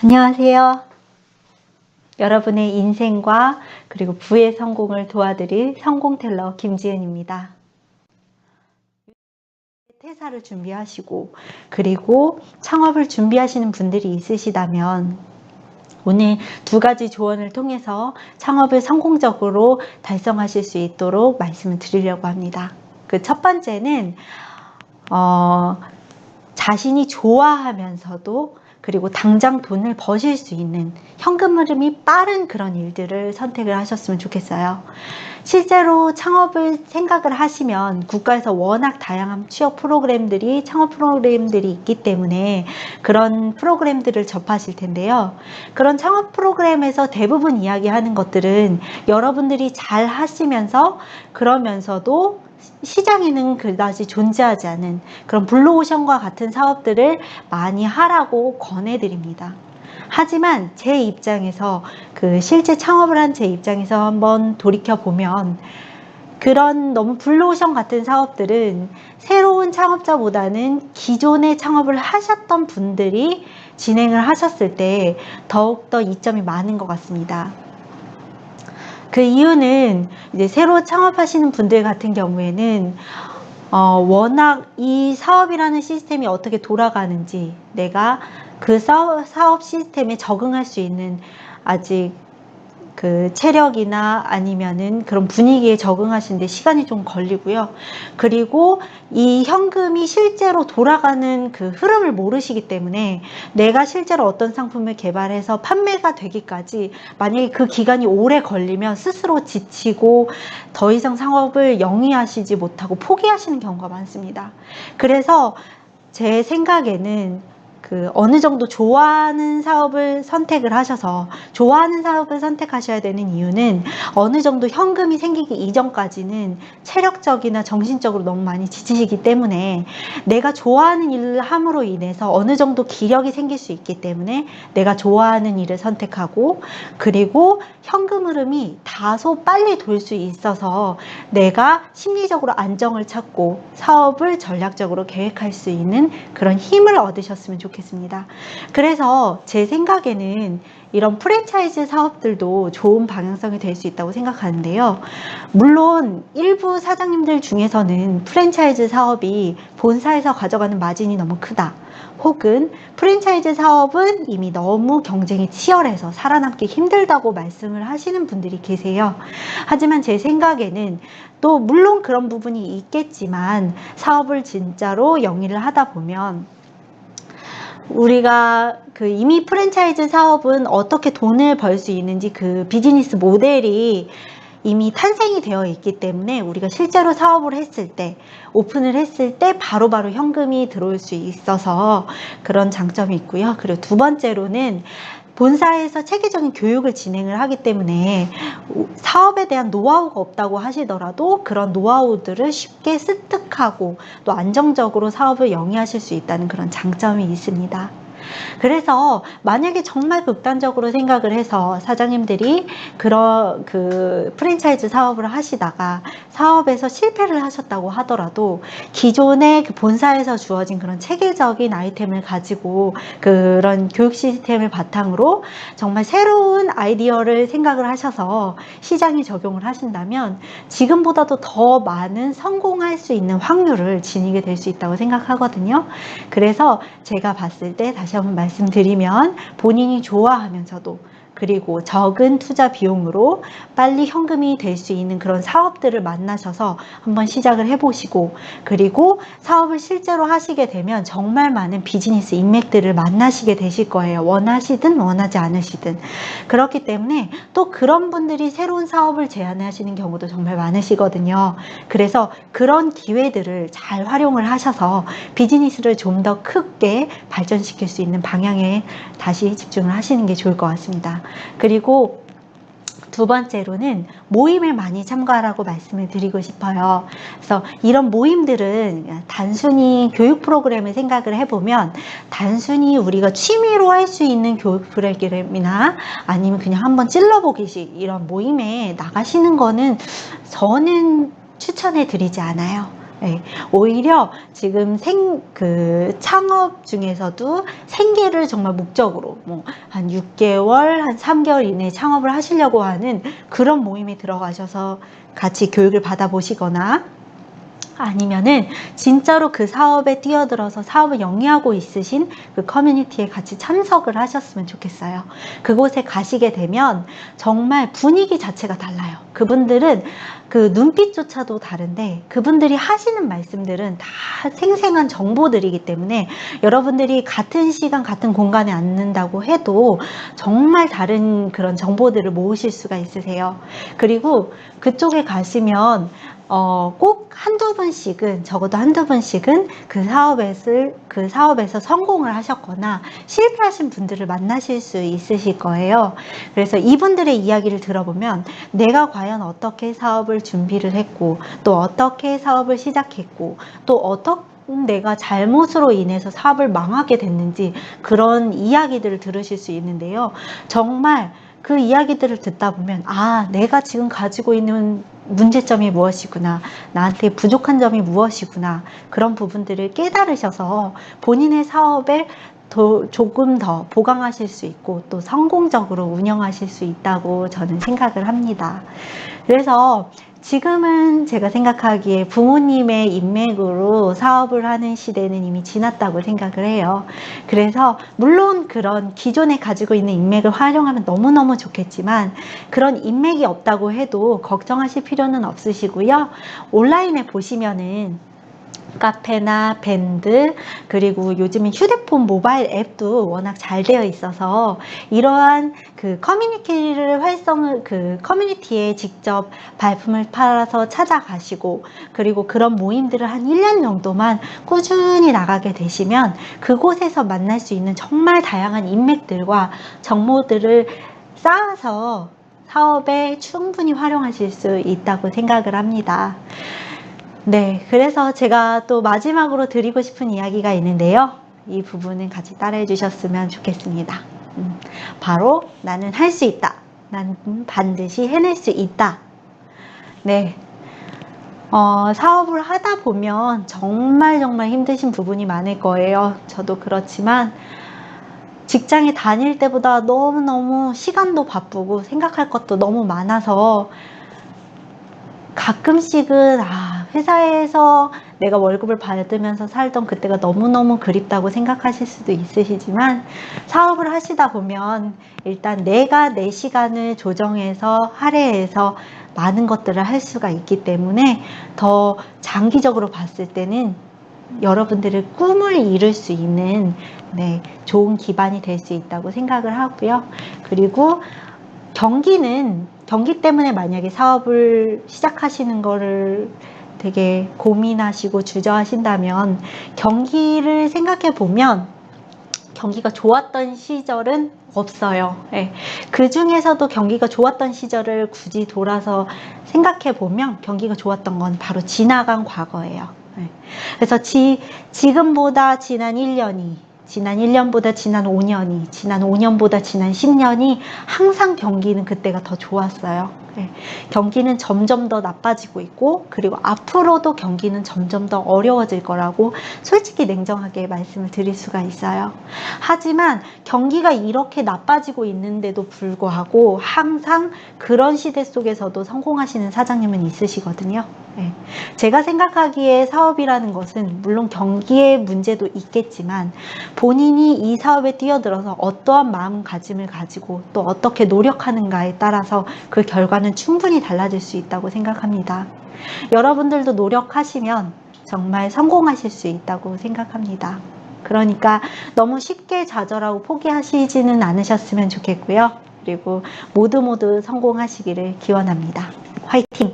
안녕하세요. 여러분의 인생과 그리고 부의 성공을 도와드릴 성공텔러 김지은입니다. 퇴사를 준비하시고 그리고 창업을 준비하시는 분들이 있으시다면 오늘 두 가지 조언을 통해서 창업을 성공적으로 달성하실 수 있도록 말씀을 드리려고 합니다. 그 첫 번째는 자신이 좋아하면서도 그리고 당장 돈을 버실 수 있는 현금 흐름이 빠른 그런 일들을 선택을 하셨으면 좋겠어요. 실제로 창업을 생각을 하시면 국가에서 워낙 다양한 취업 프로그램들이 창업 프로그램들이 있기 때문에 그런 프로그램들을 접하실 텐데요. 그런 창업 프로그램에서 대부분 이야기하는 것들은 여러분들이 잘 하시면서 그러면서도 시장에는 그다지 존재하지 않은 그런 블루오션과 같은 사업들을 많이 하라고 권해드립니다. 하지만 제 입장에서 실제 창업을 한 제 입장에서 한번 돌이켜보면 그런 너무 블루오션 같은 사업들은 새로운 창업자보다는 기존의 창업을 하셨던 분들이 진행을 하셨을 때 더욱더 이점이 많은 것 같습니다. 그 이유는 이제 새로 창업하시는 분들 같은 경우에는 워낙 이 사업이라는 시스템이 어떻게 돌아가는지 내가 그 사업 시스템에 적응할 수 있는 아직 그 체력이나 아니면은 그런 분위기에 적응하시는데 시간이 좀 걸리고요. 그리고 이 현금이 실제로 돌아가는 그 흐름을 모르시기 때문에 내가 실제로 어떤 상품을 개발해서 판매가 되기까지 만약에 그 기간이 오래 걸리면 스스로 지치고 더 이상 상업을 영위하시지 못하고 포기하시는 경우가 많습니다. 그래서 제 생각에는 어느 정도 좋아하는 사업을 선택을 하셔서 좋아하는 사업을 선택하셔야 되는 이유는 어느 정도 현금이 생기기 이전까지는 체력적이나 정신적으로 너무 많이 지치시기 때문에 내가 좋아하는 일을 함으로 인해서 어느 정도 기력이 생길 수 있기 때문에 내가 좋아하는 일을 선택하고 그리고 현금 흐름이 다소 빨리 돌 수 있어서 내가 심리적으로 안정을 찾고 사업을 전략적으로 계획할 수 있는 그런 힘을 얻으셨으면 좋겠습니다. 그래서 제 생각에는 이런 프랜차이즈 사업들도 좋은 방향성이 될 수 있다고 생각하는데요. 물론 일부 사장님들 중에서는 프랜차이즈 사업이 본사에서 가져가는 마진이 너무 크다. 혹은 프랜차이즈 사업은 이미 너무 경쟁이 치열해서 살아남기 힘들다고 말씀을 하시는 분들이 계세요. 하지만 제 생각에는 또 물론 그런 부분이 있겠지만 사업을 진짜로 영위를 하다 보면 우리가 이미 프랜차이즈 사업은 어떻게 돈을 벌 수 있는지 그 비즈니스 모델이 이미 탄생이 되어 있기 때문에 우리가 실제로 사업을 했을 때 오픈을 했을 때 바로바로 현금이 들어올 수 있어서 그런 장점이 있고요. 그리고 두 번째로는 본사에서 체계적인 교육을 진행을 하기 때문에 사업에 대한 노하우가 없다고 하시더라도 그런 노하우들을 쉽게 습득하고 또 안정적으로 사업을 영위하실 수 있다는 그런 장점이 있습니다. 그래서 만약에 정말 극단적으로 생각을 해서 사장님들이 그런 프랜차이즈 사업을 하시다가 사업에서 실패를 하셨다고 하더라도 기존의 본사에서 주어진 그런 체계적인 아이템을 가지고 그런 교육 시스템을 바탕으로 정말 새로운 아이디어를 생각을 하셔서 시장에 적용을 하신다면 지금보다도 더 많은 성공할 수 있는 확률을 지니게 될 수 있다고 생각하거든요. 그래서 제가 봤을 때 다시 한번 말씀드리면 본인이 좋아하면서도 그리고 적은 투자 비용으로 빨리 현금이 될 수 있는 그런 사업들을 만나셔서 한번 시작을 해보시고 그리고 사업을 실제로 하시게 되면 정말 많은 비즈니스 인맥들을 만나시게 되실 거예요. 원하시든 원하지 않으시든. 그렇기 때문에 또 그런 분들이 새로운 사업을 제안하시는 경우도 정말 많으시거든요. 그래서 그런 기회들을 잘 활용을 하셔서 비즈니스를 좀 더 크게 발전시킬 수 있는 방향에 다시 집중을 하시는 게 좋을 것 같습니다. 그리고 두 번째로는 모임을 많이 참가하라고 말씀을 드리고 싶어요. 그래서 이런 모임들은 단순히 교육 프로그램을 생각을 해보면 단순히 우리가 취미로 할 수 있는 교육 프로그램이나 아니면 그냥 한번 찔러보기식 이런 모임에 나가시는 거는 저는 추천해 드리지 않아요. 네, 오히려 지금 창업 중에서도 생계를 정말 목적으로 한 6개월, 한 3개월 이내에 창업을 하시려고 하는 그런 모임에 들어가셔서 같이 교육을 받아보시거나 아니면은 진짜로 그 사업에 뛰어들어서 사업을 영위하고 있으신 그 커뮤니티에 같이 참석을 하셨으면 좋겠어요. 그곳에 가시게 되면 정말 분위기 자체가 달라요. 그분들은 그 눈빛조차도 다른데 그분들이 하시는 말씀들은 다 생생한 정보들이기 때문에 여러분들이 같은 시간 같은 공간에 앉는다고 해도 정말 다른 그런 정보들을 모으실 수가 있으세요. 그리고 그쪽에 가시면 꼭 한두 번씩은, 적어도 한두 번씩은 그 사업에서 성공을 하셨거나 실패하신 분들을 만나실 수 있으실 거예요. 그래서 이분들의 이야기를 들어보면 내가 과연 어떻게 사업을 준비를 했고, 또 어떻게 사업을 시작했고, 또 어떻게 내가 잘못으로 인해서 사업을 망하게 됐는지 그런 이야기들을 들으실 수 있는데요. 정말 그 이야기들을 듣다 보면 내가 지금 가지고 있는 문제점이 무엇이구나, 나한테 부족한 점이 무엇이구나, 그런 부분들을 깨달으셔서 본인의 사업에 조금 더 보강하실 수 있고 또 성공적으로 운영하실 수 있다고 저는 생각을 합니다. 그래서 지금은 제가 생각하기에 부모님의 인맥으로 사업을 하는 시대는 이미 지났다고 생각을 해요. 그래서 물론 그런 기존에 가지고 있는 인맥을 활용하면 너무너무 좋겠지만 그런 인맥이 없다고 해도 걱정하실 필요는 없으시고요. 온라인에 보시면은 카페나 밴드, 그리고 요즘은 휴대폰 모바일 앱도 워낙 잘 되어 있어서 이러한 그 커뮤니티에 직접 발품을 팔아서 찾아가시고, 그리고 그런 모임들을 한 1년 정도만 꾸준히 나가게 되시면 그곳에서 만날 수 있는 정말 다양한 인맥들과 정보들을 쌓아서 사업에 충분히 활용하실 수 있다고 생각을 합니다. 네, 그래서 제가 또 마지막으로 드리고 싶은 이야기가 있는데요. 이 부분은 같이 따라해 주셨으면 좋겠습니다. 바로 나는 할 수 있다. 나는 반드시 해낼 수 있다. 네. 사업을 하다 보면 정말 힘드신 부분이 많을 거예요. 저도 그렇지만 직장에 다닐 때보다 너무너무 시간도 바쁘고 생각할 것도 너무 많아서 가끔씩은 회사에서 내가 월급을 받으면서 살던 그때가 너무너무 그립다고 생각하실 수도 있으시지만 사업을 하시다 보면 일단 내가 내 시간을 조정해서 할애해서 많은 것들을 할 수가 있기 때문에 더 장기적으로 봤을 때는 여러분들의 꿈을 이룰 수 있는 좋은 기반이 될 수 있다고 생각을 하고요. 그리고 경기 때문에 만약에 사업을 시작하시는 거를 되게 고민하시고 주저하신다면 경기를 생각해 보면 경기가 좋았던 시절은 없어요. 그 중에서도 경기가 좋았던 시절을 굳이 돌아서 생각해 보면 경기가 좋았던 건 바로 지나간 과거예요. 그래서 지금보다 지난 1년이, 지난 1년보다 지난 5년이, 지난 5년보다 지난 10년이 항상 경기는 그때가 더 좋았어요. 경기는 점점 더 나빠지고 있고, 그리고 앞으로도 경기는 점점 더 어려워질 거라고 솔직히 냉정하게 말씀을 드릴 수가 있어요. 하지만 경기가 이렇게 나빠지고 있는데도 불구하고 항상 그런 시대 속에서도 성공하시는 사장님은 있으시거든요. 제가 생각하기에 사업이라는 것은 물론 경기의 문제도 있겠지만 본인이 이 사업에 뛰어들어서 어떠한 마음가짐을 가지고 또 어떻게 노력하는가에 따라서 그 결과는 충분히 달라질 수 있다고 생각합니다. 여러분들도 노력하시면 정말 성공하실 수 있다고 생각합니다. 그러니까 너무 쉽게 좌절하고 포기하시지는 않으셨으면 좋겠고요. 그리고 모두 성공하시기를 기원합니다. 화이팅!